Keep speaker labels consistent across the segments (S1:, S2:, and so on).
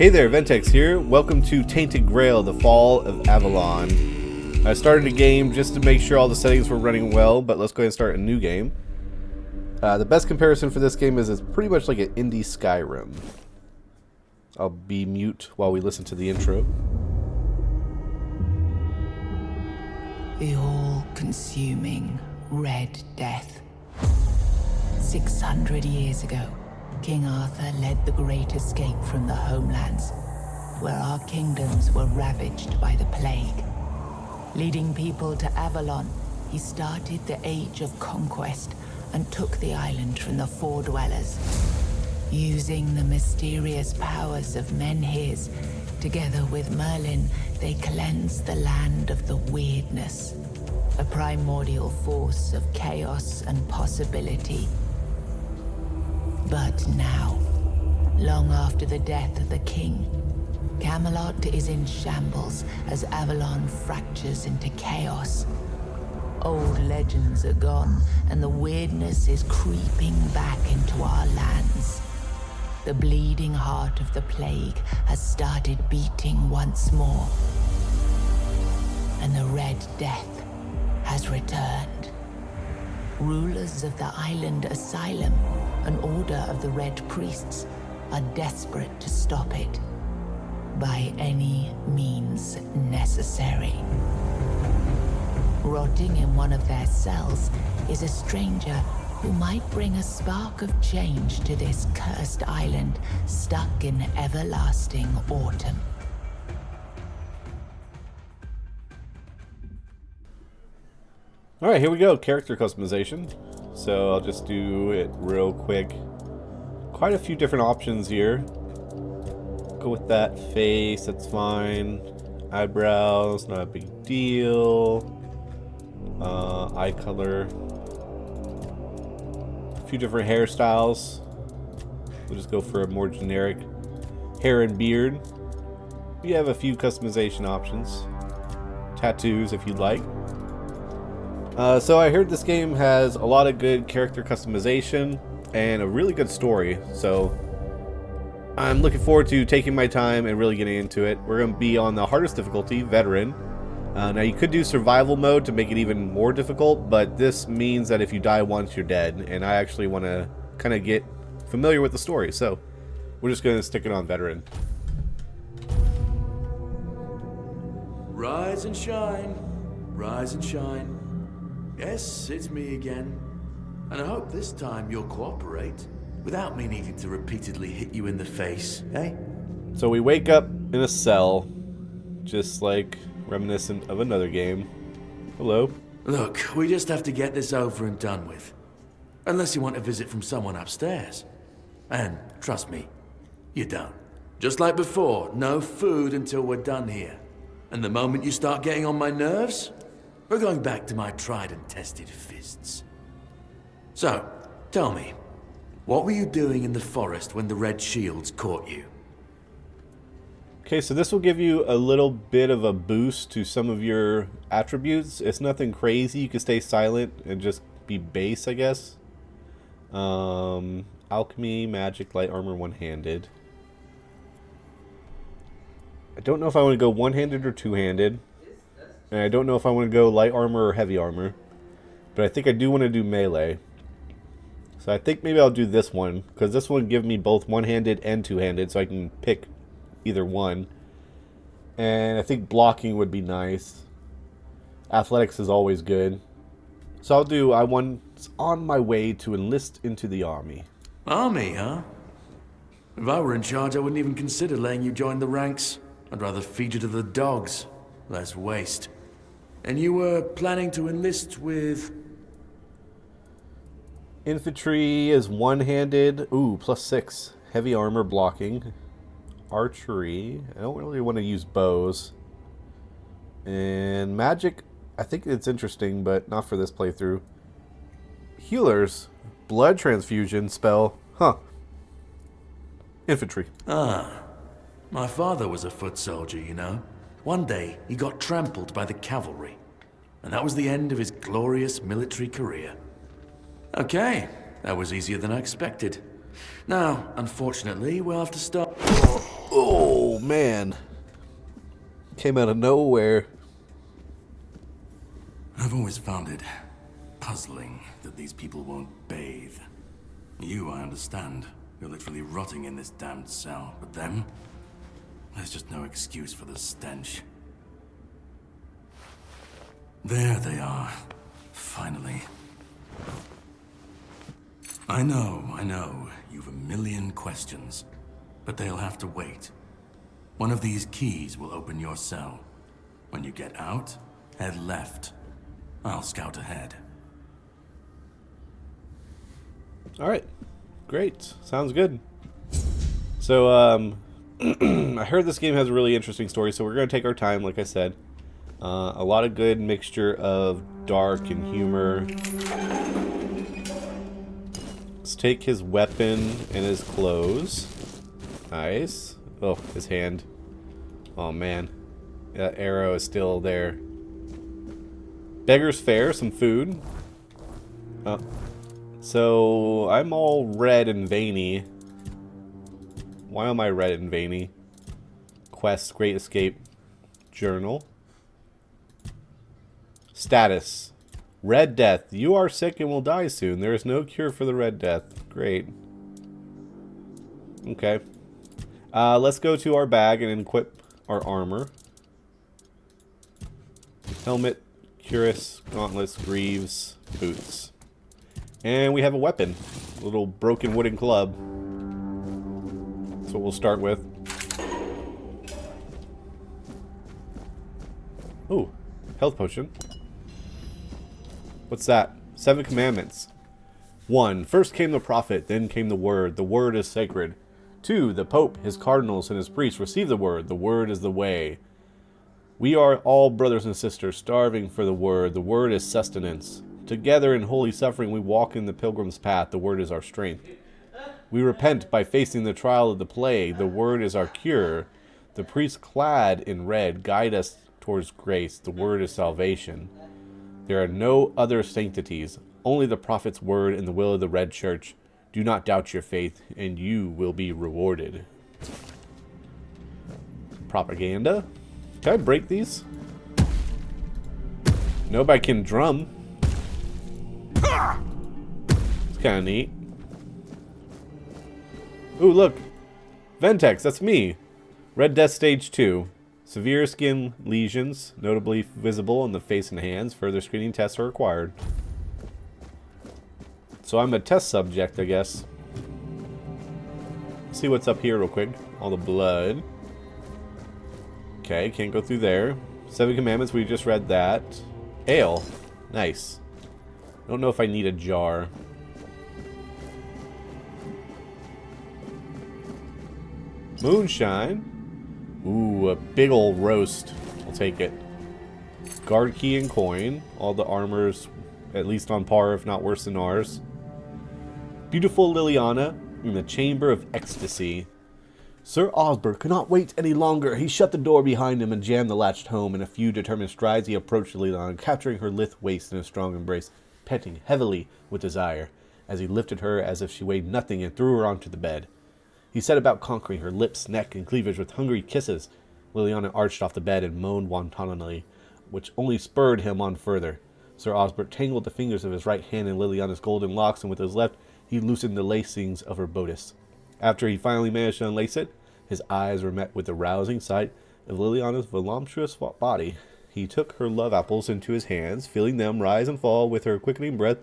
S1: Hey there, Ventex here. Welcome to Tainted Grail, the Fall of Avalon. I started a game just to make sure all the settings were running well, but let's go ahead and start a new game. The best comparison for this game is it's pretty much like an indie Skyrim. I'll be mute while we listen to the intro.
S2: The all-consuming Red Death. 600 years ago, King Arthur led the great escape from the homelands, where our kingdoms were ravaged by the plague. Leading people to Avalon, he started the Age of Conquest and took the island from the Four Dwellers. Using the mysterious powers of Menhirs, together with Merlin, they cleansed the land of the weirdness, a primordial force of chaos and possibility. But now, long after the death of the king, Camelot is in shambles as Avalon fractures into chaos. Old legends are gone, and the weirdness is creeping back into our lands. The bleeding heart of the plague has started beating once more, and the Red Death has returned. Rulers of the island asylum, an order of the Red Priests, are desperate to stop it by any means necessary. Rotting in one of their cells is a stranger who might bring a spark of change to this cursed island stuck in everlasting autumn.
S1: Alright, here we go. Character customization. So I'll just do it real quick. Quite a few different options here. Go with that face, that's fine. Eyebrows, not a big deal. Eye color. A few different hairstyles. We'll just go for a more generic hair and beard. We have a few customization options. Tattoos if you'd like. So I heard this game has a lot of good character customization and a really good story, so I'm looking forward to taking my time and really getting into it. We're going to be on the hardest difficulty, Veteran. Now you could do survival mode to make it even more difficult, but this means that if you die once, you're dead, and I actually want to kind of get familiar with the story, so we're just going to stick it on Veteran.
S3: Rise and shine, rise and shine. Yes, it's me again. And I hope this time you'll cooperate, without me needing to repeatedly hit you in the face, eh?
S1: So we wake up in a cell, just like reminiscent of another game. Hello.
S3: Look, we just have to get this over and done with. Unless you want a visit from someone upstairs. And trust me, you don't. Just like before, no food until we're done here. And the moment you start getting on my nerves, we're going back to my tried and tested fists. So, tell me, what were you doing in the forest when the Red Shields caught you?
S1: Okay, so this will give you a little bit of a boost to some of your attributes. It's nothing crazy. You can stay silent and just be base, I guess. Alchemy, magic, light armor, one-handed. I don't know if I want to go one-handed or two-handed. And I don't know if I want to go light armor or heavy armor. But I think I do want to do melee. So I think maybe I'll do this one, because this one give me both one-handed and two-handed, so I can pick either one. And I think blocking would be nice. Athletics is always good. So I'll do, I was on my way to enlist into the army.
S3: Army, huh? If I were in charge, I wouldn't even consider letting you join the ranks. I'd rather feed you to the dogs. Less waste. And you were planning to enlist with...
S1: Infantry is one-handed. Ooh, +6. Heavy armor, blocking. Archery. I don't really want to use bows. And magic, I think it's interesting, but not for this playthrough. Healers. Blood transfusion spell. Huh. Infantry.
S3: Ah. My father was a foot soldier, you know. One day, he got trampled by the cavalry. And that was the end of his glorious military career. Okay, that was easier than I expected. Now, unfortunately, we'll have to start...
S1: Oh, man. Came out of nowhere.
S3: I've always found it puzzling that these people won't bathe. You, I understand. You're literally rotting in this damned cell. But them? There's just no excuse for the stench. There they are. Finally. I know. You've a million questions. But they'll have to wait. One of these keys will open your cell. When you get out, head left. I'll scout ahead.
S1: Alright. Great. Sounds good. So, I heard this game has a really interesting story, so we're going to take our time, like I said. A lot of good mixture of dark and humor. Let's take his weapon and his clothes. Nice. Oh, his hand. Oh, man. That arrow is still there. Beggar's fare, some food. Oh. So, I'm all red and veiny. Why am I red and veiny? Quest, Great Escape, Journal. Status. Red Death. You are sick and will die soon. There is no cure for the Red Death. Great. Okay. Let's go to our bag and equip our armor. Helmet, cuirass, gauntlets, greaves, boots. And we have a weapon. A little broken wooden club. That's what we'll start with. Ooh, health potion. What's that? 7 commandments. 1. First came the prophet, then came the word. The word is sacred. 2. The pope, his cardinals, and his priests receive the word. The word is the way. We are all brothers and sisters, starving for the word. The word is sustenance. Together in holy suffering we walk in the pilgrim's path. The word is our strength. We repent by facing the trial of the plague. The word is our cure. The priests clad in red guide us towards grace. The word is salvation. There are no other sanctities, only the prophet's word and the will of the Red Church. Do not doubt your faith, and you will be rewarded. Propaganda? Can I break these? Nope, I can drum. It's kind of neat. Ooh, look. Ventex, that's me. Red Death Stage 2. Severe skin lesions, notably visible in the face and hands. Further screening tests are required. So I'm a test subject, I guess. See what's up here real quick. All the blood. Okay, can't go through there. 7 commandments, we just read that. Ale. Nice. I don't know if I need a jar. Moonshine. Ooh, a big ol' roast. I'll take it. Guard key and coin. All the armor's at least on par, if not worse than ours. Beautiful Liliana in the Chamber of Ecstasy. Sir Osbert could not wait any longer. He shut the door behind him and jammed the latched home. In a few determined strides, he approached Liliana, capturing her lithe waist in a strong embrace, panting heavily with desire, as he lifted her as if she weighed nothing and threw her onto the bed. He set about conquering her lips, neck, and cleavage with hungry kisses. Liliana arched off the bed and moaned wantonly, which only spurred him on further. Sir Osbert tangled the fingers of his right hand in Liliana's golden locks, and with his left, he loosened the lacings of her bodice. After he finally managed to unlace it, his eyes were met with the rousing sight of Liliana's voluptuous body. He took her love apples into his hands, feeling them rise and fall with her quickening breath.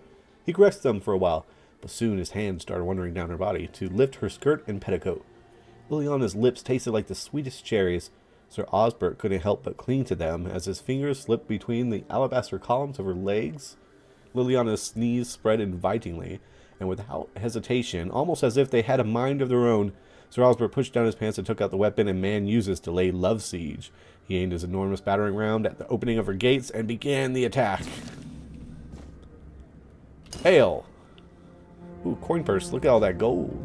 S1: He caressed them for a while, but soon his hands started wandering down her body to lift her skirt and petticoat. Liliana's lips tasted like the sweetest cherries. Sir Osbert couldn't help but cling to them as his fingers slipped between the alabaster columns of her legs. Liliana's knees spread invitingly, and without hesitation, almost as if they had a mind of their own, Sir Osbert pushed down his pants and took out the weapon a man uses to lay love siege. He aimed his enormous battering ram at the opening of her gates and began the attack. Ale. Ooh, coin purse. Look at all that gold.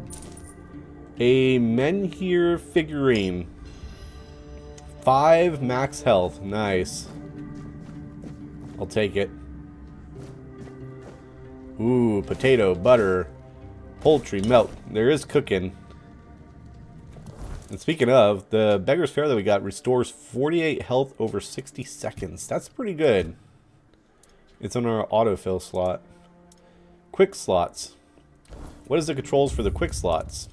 S1: A menhir figurine. 5 max health. Nice. I'll take it. Ooh, potato, butter, poultry, milk. There is cooking. And speaking of, the Beggar's Fare that we got restores 48 health over 60 seconds. That's pretty good. It's on our autofill slot. Quick slots. What is the controls for the quick slots?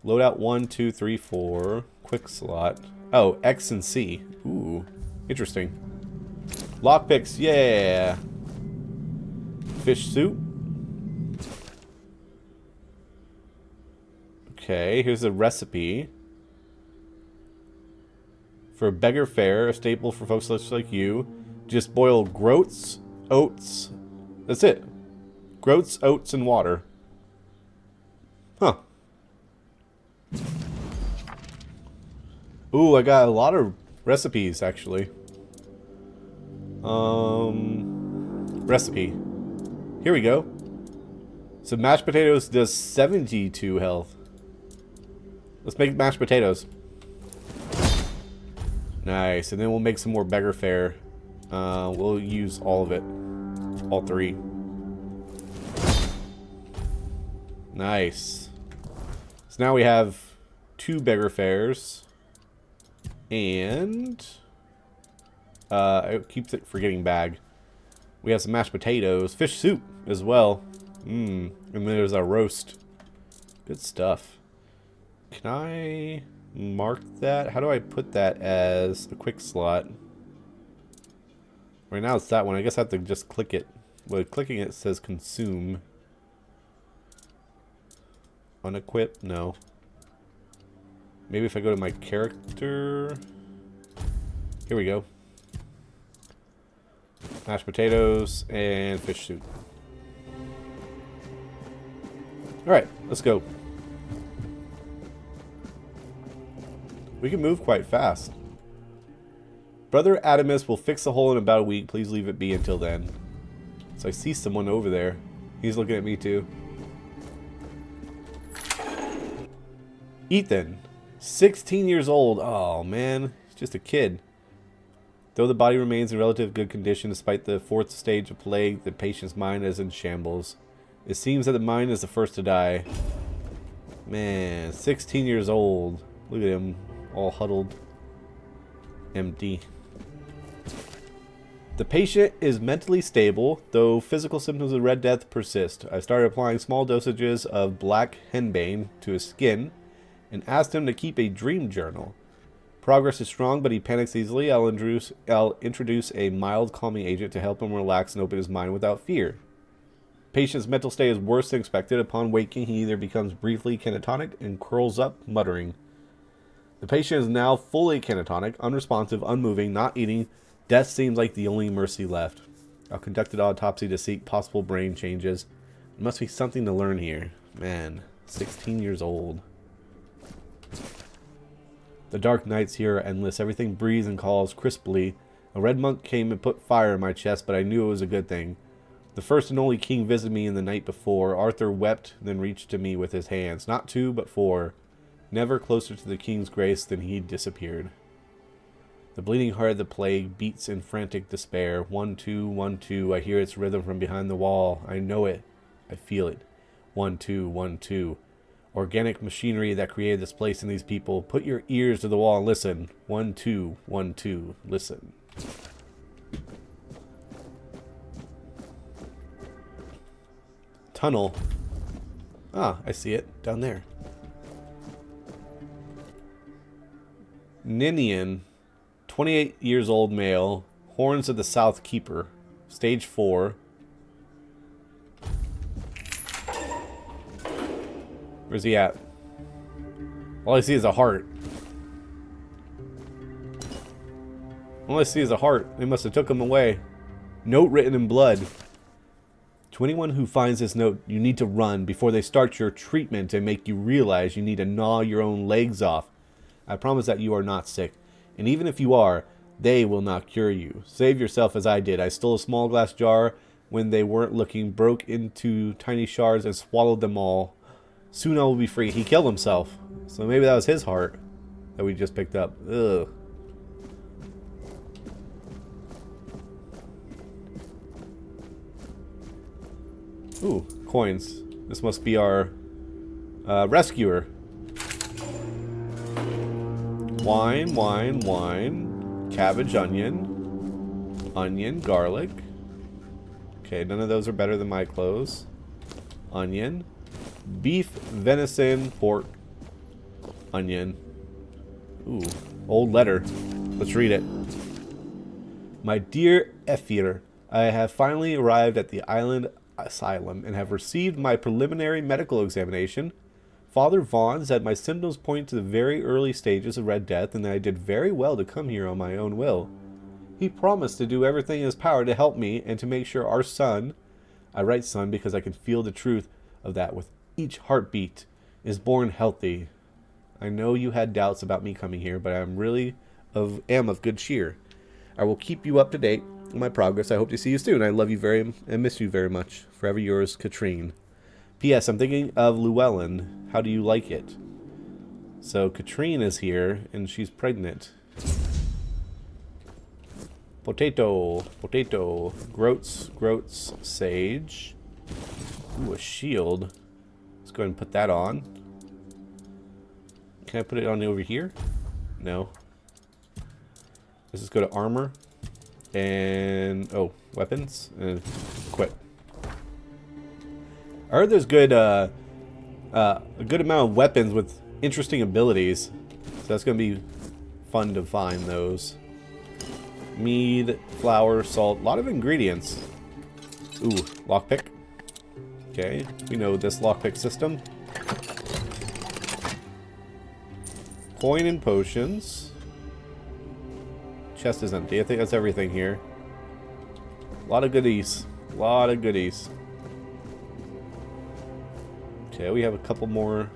S1: Loadout 1, 2, 3, 4. Quick slot. Oh, X and C. Ooh, interesting. Lockpicks, yeah. Fish soup. Okay, here's a recipe. For a beggar fare, a staple for folks like you. Just boil groats, oats. That's it. Groats, oats, and water. Huh. Ooh, I got a lot of recipes, actually. Recipe. Here we go. So mashed potatoes does 72 health. Let's make mashed potatoes. Nice, and then we'll make some more beggar fare. We'll use all of it. All 3. Nice. So now we have 2 beggar fares. And I keep forgetting bag. We have some mashed potatoes, fish soup as well. And there's a roast. Good stuff. Can I mark that? How do I put that as a quick slot? Right now it's that one. I guess I have to just click it. Well, clicking it says consume. Unequip? No. Maybe if I go to my character. Here we go. Mashed potatoes and fish soup. Alright, let's go. We can move quite fast. Brother Adamus will fix the hole in about a week. Please leave it be until then. So I see someone over there. He's looking at me too. Ethan. 16 years old. Oh man, he's just a kid. Though the body remains in relative good condition despite the 4th stage of plague, the patient's mind is in shambles. It seems that the mind is the first to die. Man, 16 years old. Look at him, all huddled. Empty. The patient is mentally stable, though physical symptoms of Red Death persist. I started applying small dosages of black henbane to his skin and asked him to keep a dream journal. Progress is strong, but he panics easily. I'll introduce a mild calming agent to help him relax and open his mind without fear. Patient's mental state is worse than expected. Upon waking, he either becomes briefly catatonic and curls up, muttering. The patient is now fully catatonic, unresponsive, unmoving, not eating. Death seems like the only mercy left. I'll conduct an autopsy to seek possible brain changes. There must be something to learn here. Man, 16 years old. The dark nights here are endless. Everything breathes and calls crisply. A red monk came and put fire in my chest, but I knew it was a good thing. The first and only king visited me in the night before. Arthur wept, then reached to me with his hands. Not 2, but 4. Never closer to the king's grace than he disappeared. The bleeding heart of the plague beats in frantic despair. 1, 2, 1, 2. I hear its rhythm from behind the wall. I know it. I feel it. 1, 2, 1, 2. Organic machinery that created this place and these people. Put your ears to the wall and listen. 1, 2, 1, 2. Listen. Tunnel. Ah, I see it. Down there. Ninian. 28 years old male. Horns of the South Keeper. Stage 4. Where's he at? All I see is a heart. All I see is a heart. They must have took him away. Note written in blood. To anyone who finds this note, you need to run before they start your treatment and make you realize you need to gnaw your own legs off. I promise that you are not sick. And even if you are, they will not cure you. Save yourself as I did. I stole a small glass jar when they weren't looking, broke into tiny shards, and swallowed them all. Soon I will be free. He killed himself. So maybe that was his heart that we just picked up. Ugh. Ooh, coins. This must be our Rescuer. Wine, wine, wine. Cabbage, onion. Onion, garlic. Okay, none of those are better than my clothes. Onion. Beef, venison, pork. Onion. Ooh, old letter. Let's read it. My dear Ephir, I have finally arrived at the island asylum and have received my preliminary medical examination. Father Vaughn said my symptoms point to the very early stages of Red Death and that I did very well to come here on my own will. He promised to do everything in his power to help me and to make sure our son, I write son because I can feel the truth of that with each heartbeat, is born healthy. I know you had doubts about me coming here, but I am really of good cheer. I will keep you up to date on my progress. I hope to see you soon. I love you very and miss you very much. Forever yours, Katrine. P.S. I'm thinking of Llewellyn. How do you like it? So Katrine is here, and she's pregnant. Potato, potato. Groats, groats, sage. Ooh, a shield. Let's go ahead and put that on. Can I put it on over here? No. Let's just go to armor. And, oh, weapons. And equip. I heard there's good, a good amount of weapons with interesting abilities. So that's going to be fun to find those. Mead, flour, salt. A lot of ingredients. Ooh, lockpick. Okay, we know this lockpick system. Coin and potions. Chest is empty. I think that's everything here. A lot of goodies. A lot of goodies. Okay, we have a couple more.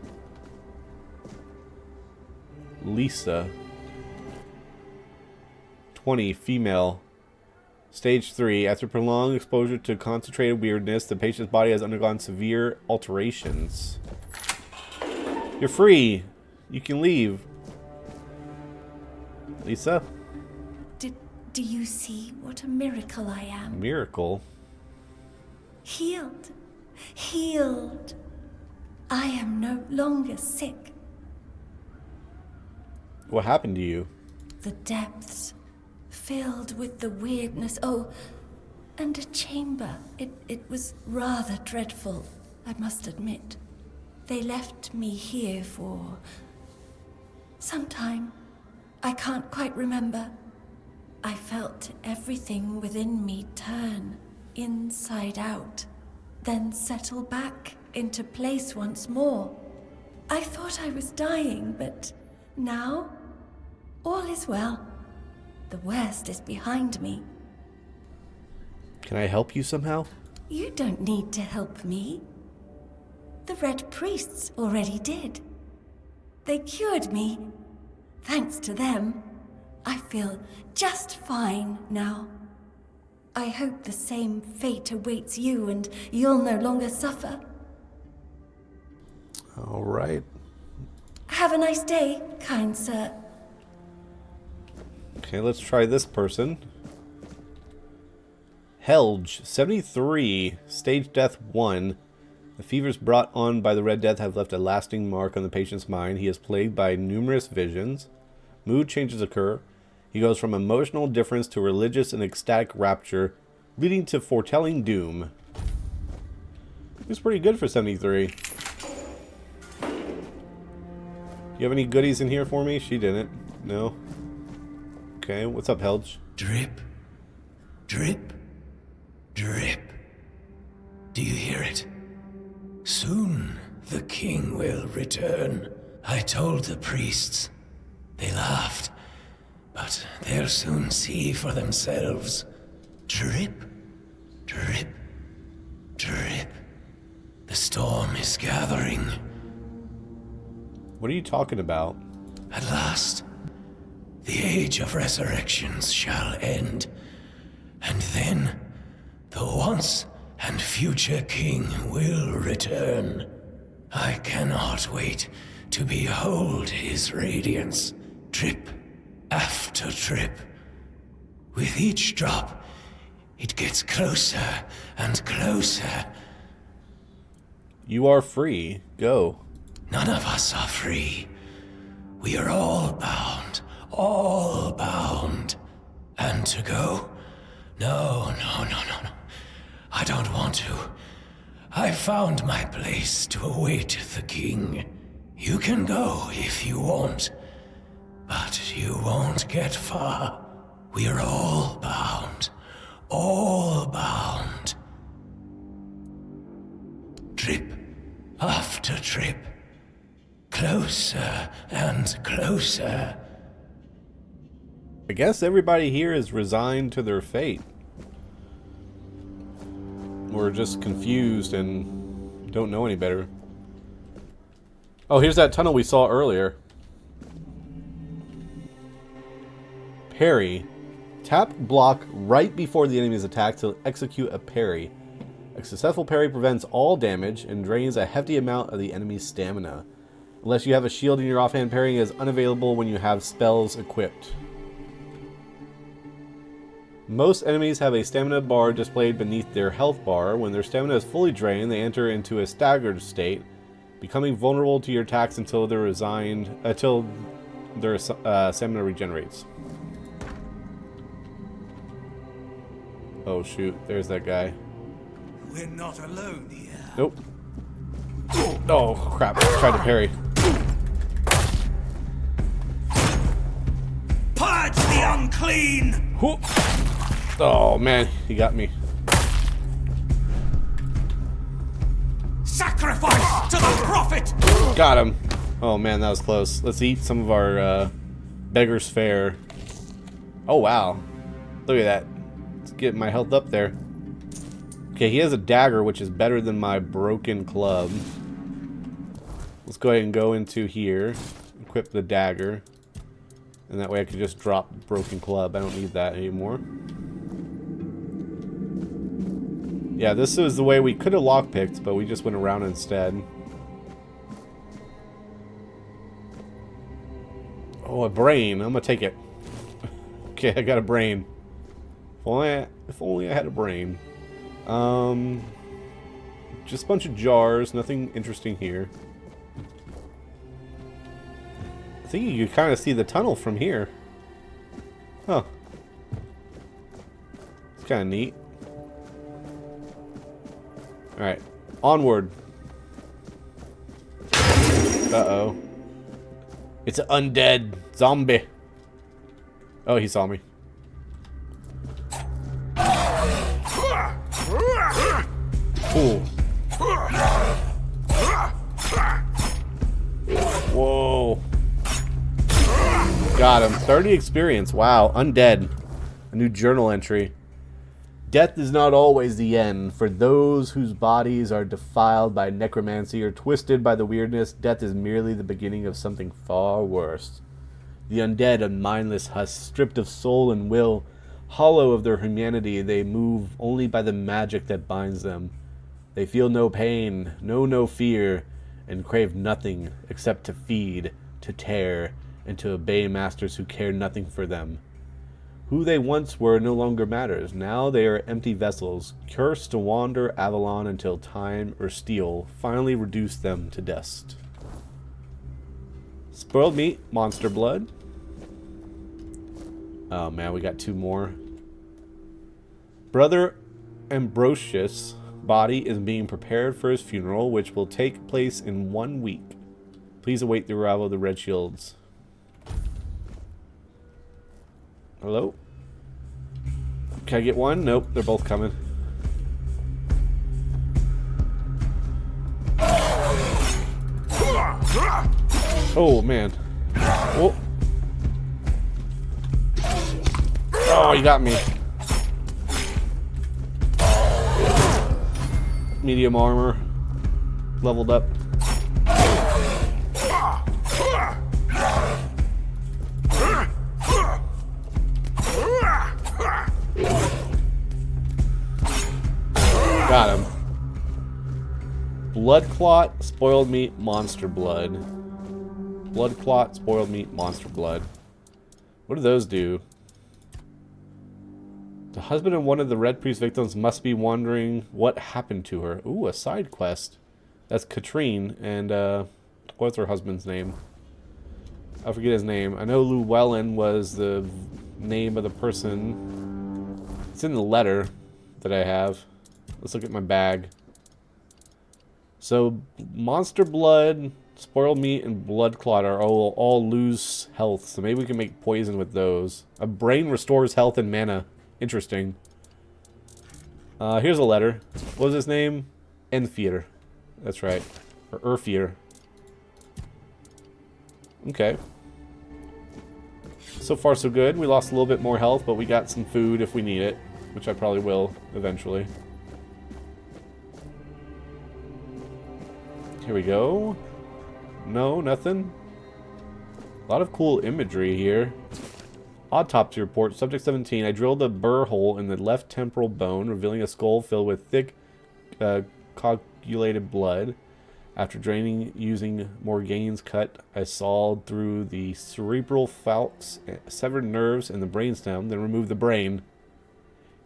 S1: Lisa. 20, female. Stage 3. After prolonged exposure to concentrated weirdness, the patient's body has undergone severe alterations. You're free. You can leave. Lisa?
S4: Do you see what a miracle I am?
S1: Miracle?
S4: Healed. Healed. I am no longer sick.
S1: What happened to you?
S4: The depths, filled with the weirdness. Oh, and a chamber. It was rather dreadful, I must admit. They left me here for some time. I can't quite remember. I felt everything within me turn inside out, then settle back into place once more. I thought I was dying, but now all is well. The worst is behind me.
S1: Can I help you somehow?
S4: You don't need to help me. The Red Priests already did. They cured me. Thanks to them, I feel just fine now. I hope the same fate awaits you and you'll no longer suffer.
S1: All right.
S4: Have a nice day, kind sir.
S1: Okay, let's try this person. Helge, 73, stage death 1. The fevers brought on by the Red Death have left a lasting mark on the patient's mind. He is plagued by numerous visions. Mood changes occur. He goes from emotional indifference to religious and ecstatic rapture, leading to foretelling doom. He was pretty good for 73. Do you have any goodies in here for me? She didn't. No. Okay, what's up, Helge?
S5: Drip. Drip. Drip. Do you hear it? Soon the king will return. I told the priests. They laughed. But they'll soon see for themselves. Drip. Drip. Drip. The storm is gathering.
S1: What are you talking about?
S5: At last, the age of resurrections shall end, and then the once and future king will return. I cannot wait to behold his radiance, drip after drip. With each drop, it gets closer and closer.
S1: You are free. Go.
S5: None of us are free. We are all bound. All bound. And to go? No. I don't want to. I found my place to await the king. You can go if you want, but you won't get far. We are all bound. All bound. Trip after trip. Closer and closer.
S1: I guess everybody here is resigned to their fate. We're just confused and don't know any better. Oh, here's that tunnel we saw earlier. Parry. Tap block right before the enemy's attack to execute a parry. A successful parry prevents all damage and drains a hefty amount of the enemy's stamina. Unless you have a shield in your offhand, parrying is unavailable when you have spells equipped. Most enemies have a stamina bar displayed beneath their health bar. When their stamina is fully drained, they enter into a staggered state, becoming vulnerable to your attacks until their stamina regenerates. Oh shoot, there's that guy.
S6: We're not alone here.
S1: Nope. Oh crap, I tried to parry.
S6: Purge the unclean!
S1: Whoop. Oh man, he got me.
S6: Sacrifice to the prophet!
S1: Got him. Oh man, that was close. Let's eat some of our beggar's fare. Oh wow. Look at that. Let's get my health up there. Okay, he has a dagger, which is better than my broken club. Let's go ahead and go into here. Equip the dagger. And that way I can just drop the broken club. I don't need that anymore. Yeah, this is the way we could have lockpicked, but we just went around instead. Oh, a brain. I'm gonna take it. Okay, I got a brain. If only I had a brain. Just a bunch of jars. Nothing interesting here. I think you can kind of see the tunnel from here. Huh. It's kind of neat. Alright. Onward. Uh-oh. It's an undead zombie. Oh, he saw me. Ooh. Whoa. Got him. 30 experience. Wow. Undead. A new journal entry. Death is not always the end. For those whose bodies are defiled by necromancy or twisted by the weirdness, death is merely the beginning of something far worse. The undead, a mindless husk, stripped of soul and will, hollow of their humanity, they move only by the magic that binds them. They feel no pain, know no fear, and crave nothing except to feed, to tear, and to obey masters who care nothing for them. Who they once were no longer matters. Now they are empty vessels, cursed to wander Avalon until time or steel finally reduce them to dust. Spoiled meat, monster blood. Oh man, we got two more. Brother Ambrosius' body is being prepared for his funeral, which will take place in 1 week. Please await the arrival of the Red Shields. Hello? Can I get one? Nope, they're both coming. Oh, man. Oh. Oh, you got me. Medium armor. Leveled up. Got him. Blood clot, spoiled meat, monster blood. Blood clot, spoiled meat, monster blood. What do those do? The husband of one of the Red Priest victims must be wondering what happened to her. Ooh, a side quest. That's Katrine, and What's her husband's name? I forget his name. I know Llewellyn was the name of the person. It's in the letter that I have. Let's look at my bag. So, monster blood, spoiled meat, and blood clot are all lose health. So maybe we can make poison with those. A brain restores health and mana. Interesting. Here's a letter. What was his name? Enfir. That's right. Or Urfir. Okay. So far so good. We lost a little bit more health, but we got some food if we need it. Which I probably will eventually. Here we go. No, nothing. A lot of cool imagery here. Autopsy report. Subject 17. I drilled a burr hole in the left temporal bone, revealing a skull filled with thick, coagulated blood. After draining using Morgane's cut, I sawed through the cerebral falx, severed nerves, and the brainstem, then removed the brain.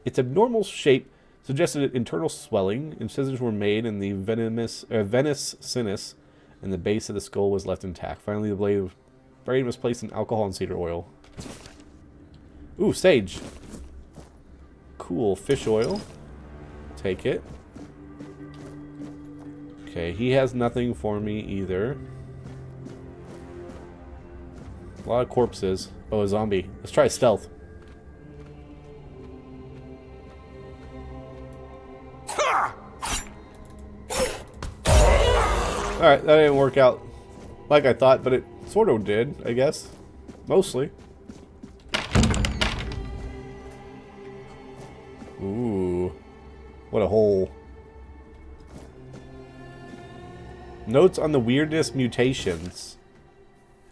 S1: Its abnormal shape suggested internal swelling. Incisions were made in the venous sinus, and the base of the skull was left intact. Finally, the brain was placed in alcohol and cedar oil. Ooh, sage. Cool. Fish oil. Take it. Okay, he has nothing for me either. A lot of corpses. Oh, a zombie. Let's try stealth. Alright, that didn't work out like I thought, but it sort of did, I guess. Mostly. Ooh. What a hole. Notes on the weirdness mutations.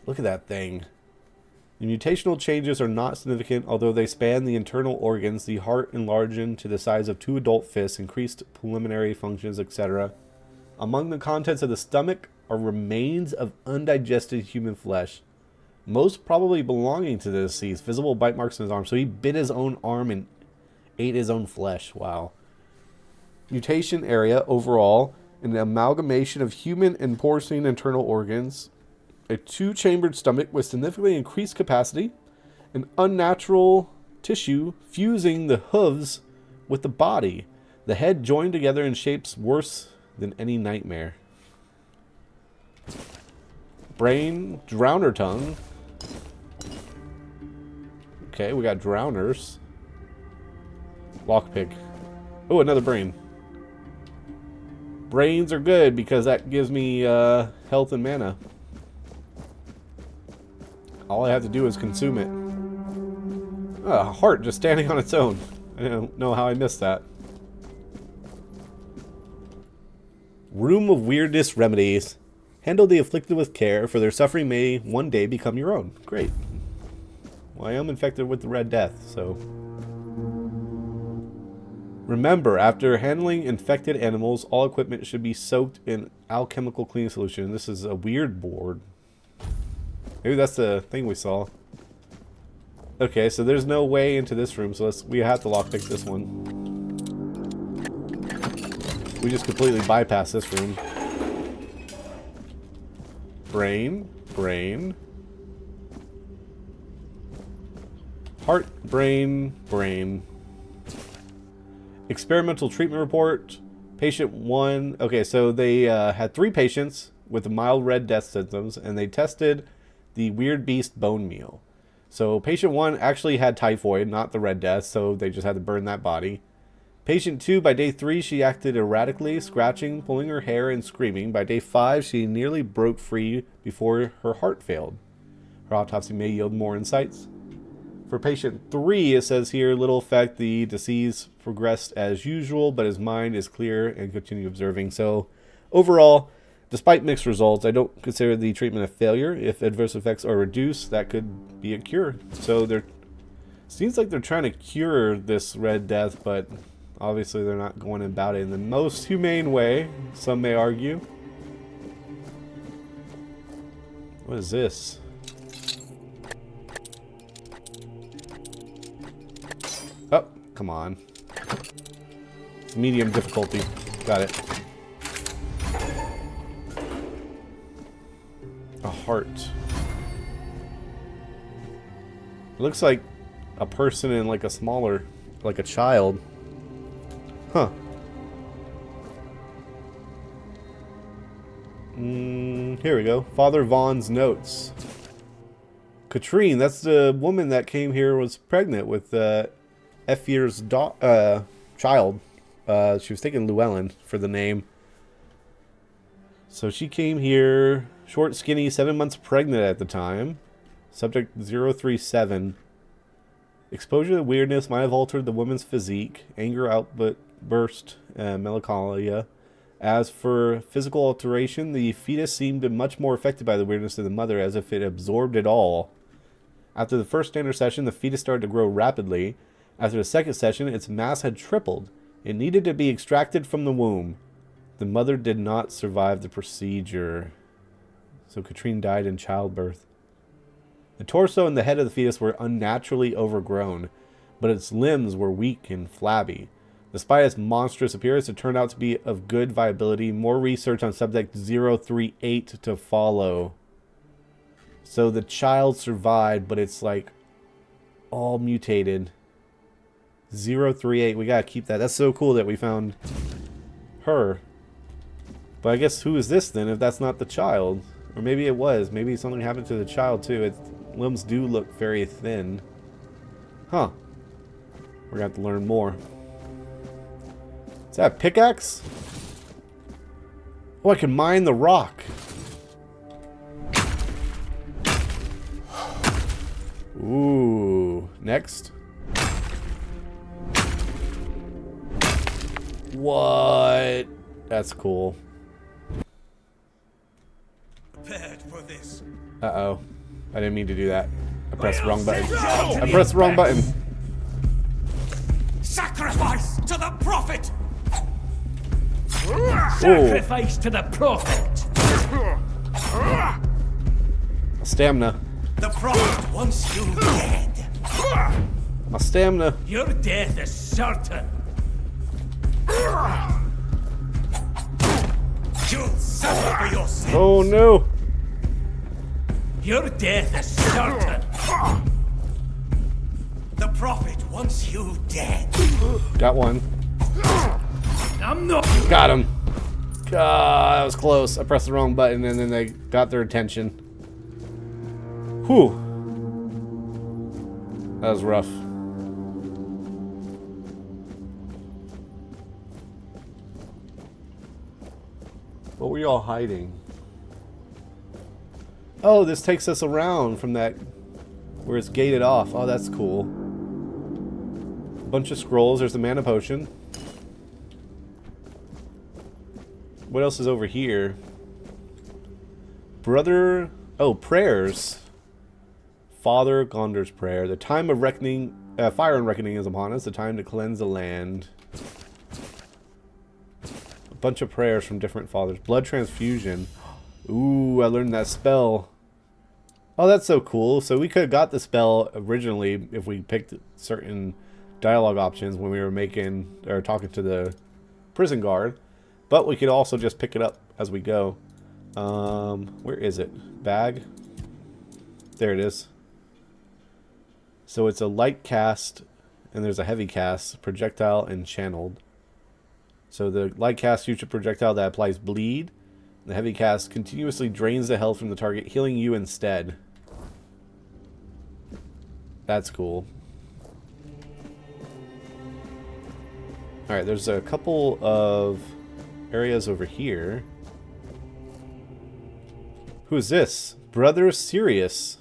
S1: Look at that thing. The mutational changes are not significant, although they span the internal organs. The heart enlarged to the size of 2 adult fists, increased pulmonary functions, etc. Among the contents of the stomach are remains of undigested human flesh, most probably belonging to the deceased. Visible bite marks on his arm. So he bit his own arm and ate his own flesh. Wow. Mutation area overall, an amalgamation of human and porcine internal organs, a 2-chambered stomach with significantly increased capacity, an unnatural tissue fusing the hooves with the body, the head joined together in shapes worse than any nightmare. Brain, drowner tongue. Okay, we got drowners. Lockpick. Oh, another brain. Brains are good because that gives me health and mana. All I have to do is consume it. Oh, a heart just standing on its own. I don't know how I missed that. Room of Weirdness Remedies. Handle the afflicted with care, for their suffering may one day become your own. Great. Well, I am infected with the Red Death, so... Remember, after handling infected animals, all equipment should be soaked in alchemical cleaning solution. This is a weird board. Maybe that's the thing we saw. Okay, so there's no way into this room, so we have to lockpick this one. We just completely bypass this room. Brain, brain. Heart, brain, brain. Experimental treatment report. Patient 1. Okay, so they had 3 patients with mild Red Death symptoms, and they tested the Weird Beast bone meal. So patient 1 actually had typhoid, not the Red Death, so they just had to burn that body. Patient 2, by day 3, she acted erratically, scratching, pulling her hair, and screaming. By day 5, she nearly broke free before her heart failed. Her autopsy may yield more insights. For patient 3, it says here, little effect. The disease progressed as usual, but his mind is clear and continue observing. So, overall, despite mixed results, I don't consider the treatment a failure. If adverse effects are reduced, that could be a cure. So, seems like they're trying to cure this Red Death, but obviously they're not going about it in the most humane way, some may argue. What is this? Oh, come on. It's medium difficulty. Got it. A heart. It looks like a person in like a smaller, like a child. Huh. Here we go. Father Vaughn's notes. Katrine, that's the woman that came here, was pregnant with Effier's child. She was taking Llewellyn for the name. So she came here, short, skinny, 7 months pregnant at the time. Subject 037. Exposure to weirdness might have altered the woman's physique. Anger outburst, melancholia. As for physical alteration, the fetus seemed much more affected by the weirdness than the mother, as if it absorbed it all. After the first standard session, the fetus started to grow rapidly. After the second session, its mass had tripled. It needed to be extracted from the womb. The mother did not survive the procedure. So Katrine died in childbirth. The torso and the head of the fetus were unnaturally overgrown, but its limbs were weak and flabby. Despite its monstrous appearance, it turned out to be of good viability. More research on subject 038 to follow. So the child survived, but it's like all mutated. 038, we gotta keep that. That's so cool that we found her. But I guess who is this then if that's not the child? Or maybe it was. Maybe something happened to the child too. Its limbs do look very thin. Huh. We're gonna have to learn more. Is that a pickaxe? Oh, I can mine the rock. Ooh. Next. What? That's cool.
S6: Prepared for this.
S1: Uh-oh. I didn't mean to do that. I pressed the wrong button. I pressed the wrong button.
S6: Sacrifice to the prophet!
S5: Sacrifice to the prophet!
S1: Stamina.
S6: The prophet wants you dead.
S1: My stamina.
S5: Your death is certain.
S6: You'll suffer for your sins.
S1: Oh no.
S5: Your death is certain.
S6: The prophet wants you dead.
S1: Got one.
S5: I'm not.
S1: Got him. God, that was close. I pressed the wrong button and then they got their attention. Whew. That was rough. What were y'all hiding? Oh, this takes us around from that where it's gated off. Oh, that's cool. A bunch of scrolls. There's the mana potion. What else is over here? Brother... Oh, prayers. Father Gondor's prayer. The time of reckoning... fire and reckoning is upon us. The time to cleanse the land. A bunch of prayers from different fathers. Blood transfusion. Ooh, I learned that spell. Oh, that's so cool. So we could have got the spell originally if we picked certain dialogue options when we were making... or talking to the prison guard. But we could also just pick it up as we go. Where is it? Bag? There it is. So it's a light cast, and there's a heavy cast, projectile, and channeled. So the light cast shoots a projectile that applies bleed. The heavy cast continuously drains the health from the target, healing you instead. That's cool. Alright, there's a couple of areas over here. Who is this? Brother Sirius.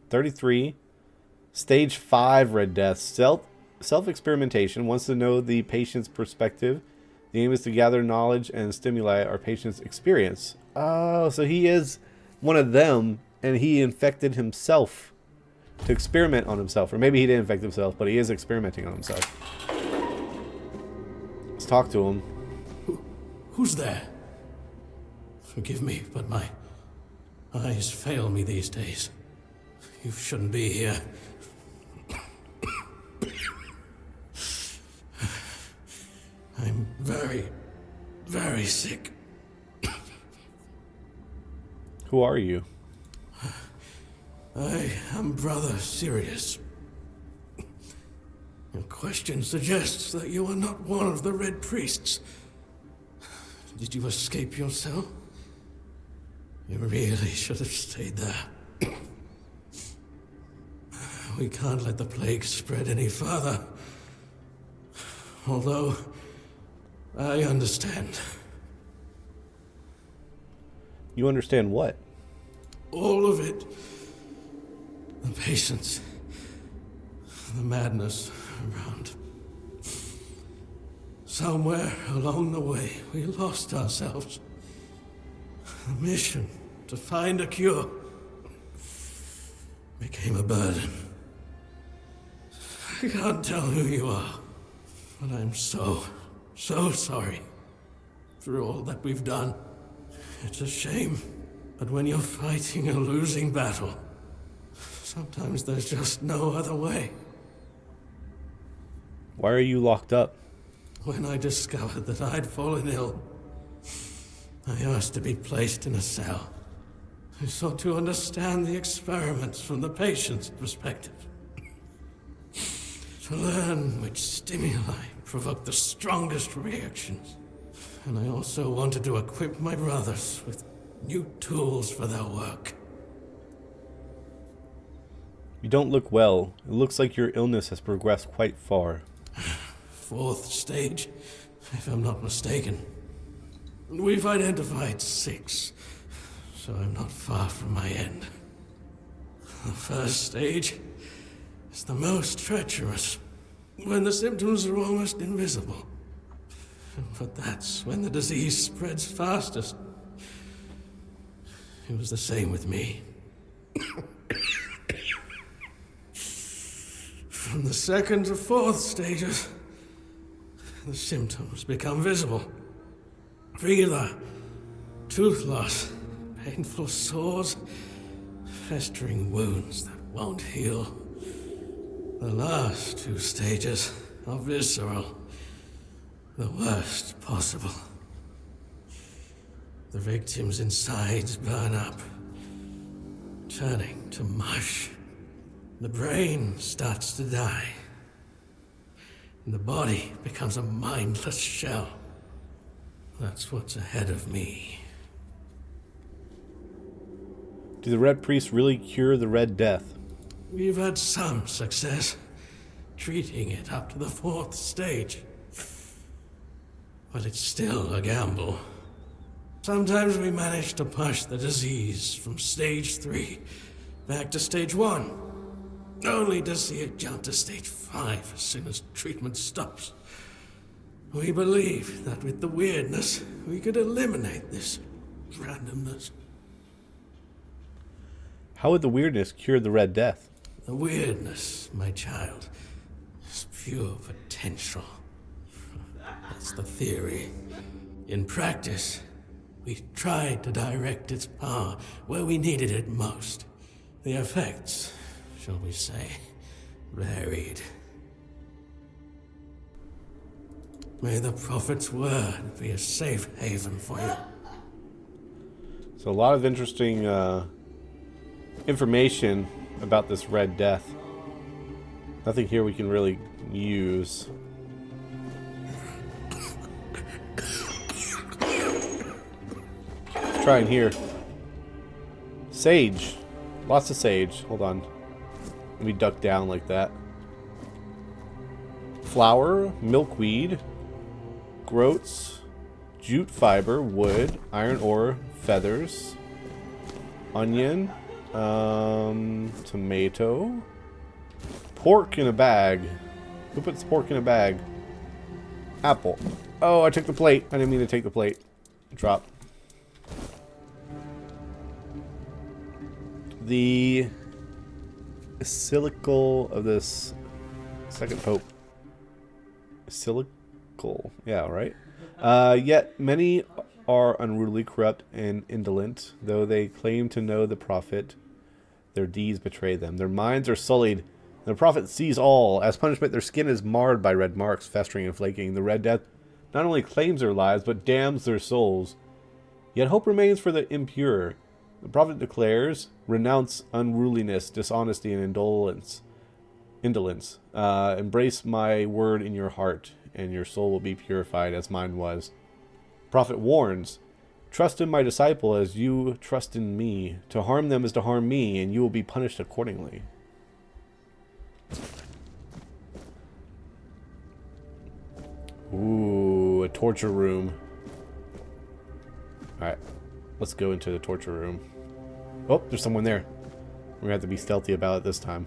S1: 33. Stage 5 Red Death. Self-experimentation. Wants to know the patient's perspective. The aim is to gather knowledge and stimuli our patient's experience. Oh, so he is one of them, and he infected himself to experiment on himself. Or maybe he didn't infect himself, but he is experimenting on himself. Let's talk to him.
S7: Who's there? Forgive me, but my eyes fail me these days. You shouldn't be here. I'm very, very sick.
S1: Who are you?
S7: I am Brother Sirius. Your question suggests that you are not one of the Red Priests. Did you escape yourself? You really should have stayed there. We can't let the plague spread any further. Although, I understand.
S1: You understand what?
S7: All of it. The patience. The madness around. Somewhere along the way, we lost ourselves. The mission to find a cure became a burden. I can't tell who you are, but I'm so sorry for all that we've done. It's a shame, but when you're fighting a losing battle, sometimes there's just no other way.
S1: Why are you locked up?
S7: When I discovered that I'd fallen ill, I asked to be placed in a cell. I sought to understand the experiments from the patient's perspective. To learn which stimuli provoke the strongest reactions. And I also wanted to equip my brothers with new tools for their work.
S1: You don't look well. It looks like your illness has progressed quite far.
S7: 4th stage, if I'm not mistaken. We've identified 6, so I'm not far from my end. The 1st stage is the most treacherous, when the symptoms are almost invisible. But that's when the disease spreads fastest. It was the same with me. From the 2nd to 4th stages, the symptoms become visible. Fever, tooth loss, painful sores, festering wounds that won't heal. The last 2 stages are visceral, the worst possible. The victim's insides burn up, turning to mush. The brain starts to die. And the body becomes a mindless shell. That's what's ahead of me.
S1: Do the Red Priests really cure the Red Death?
S7: We've had some success treating it up to the 4th stage. But it's still a gamble. Sometimes we manage to push the disease from stage 3 back to stage 1, only to see it jump to stage 5 as soon as treatment stops. We believe that with the weirdness, we could eliminate this randomness.
S1: How would the weirdness cure the Red Death?
S7: The weirdness, my child, is pure potential. That's the theory. In practice, we tried to direct its power where we needed it most. The effects, shall we say, varied. May the Prophet's word be a safe haven for you.
S1: So a lot of interesting information about this Red Death. Nothing here we can really use. Let's try in here. Sage. Lots of sage. Hold on. Let me duck down like that. Flour, milkweed, groats, jute fiber, wood, iron ore, feathers, onion, tomato, pork in a bag. Who puts pork in a bag? Apple. Oh, I took the plate. I didn't mean to take the plate. Drop. The basilical of this second pope. Basilical. Yeah, right? Yet many are unruly, corrupt, and indolent. Though they claim to know the prophet, their deeds betray them. Their minds are sullied. The prophet sees all. As punishment, their skin is marred by red marks, festering and flaking. The Red Death not only claims their lives, but damns their souls. Yet hope remains for the impure. The prophet declares, renounce unruliness, dishonesty, and indolence. Embrace my word in your heart, and your soul will be purified as mine was. Prophet warns, trust in my disciple as you trust in me. To harm them is to harm me, and you will be punished accordingly. Ooh, a torture room. Alright, let's go into the torture room. Oh, there's someone there. We're going to have to be stealthy about it this time.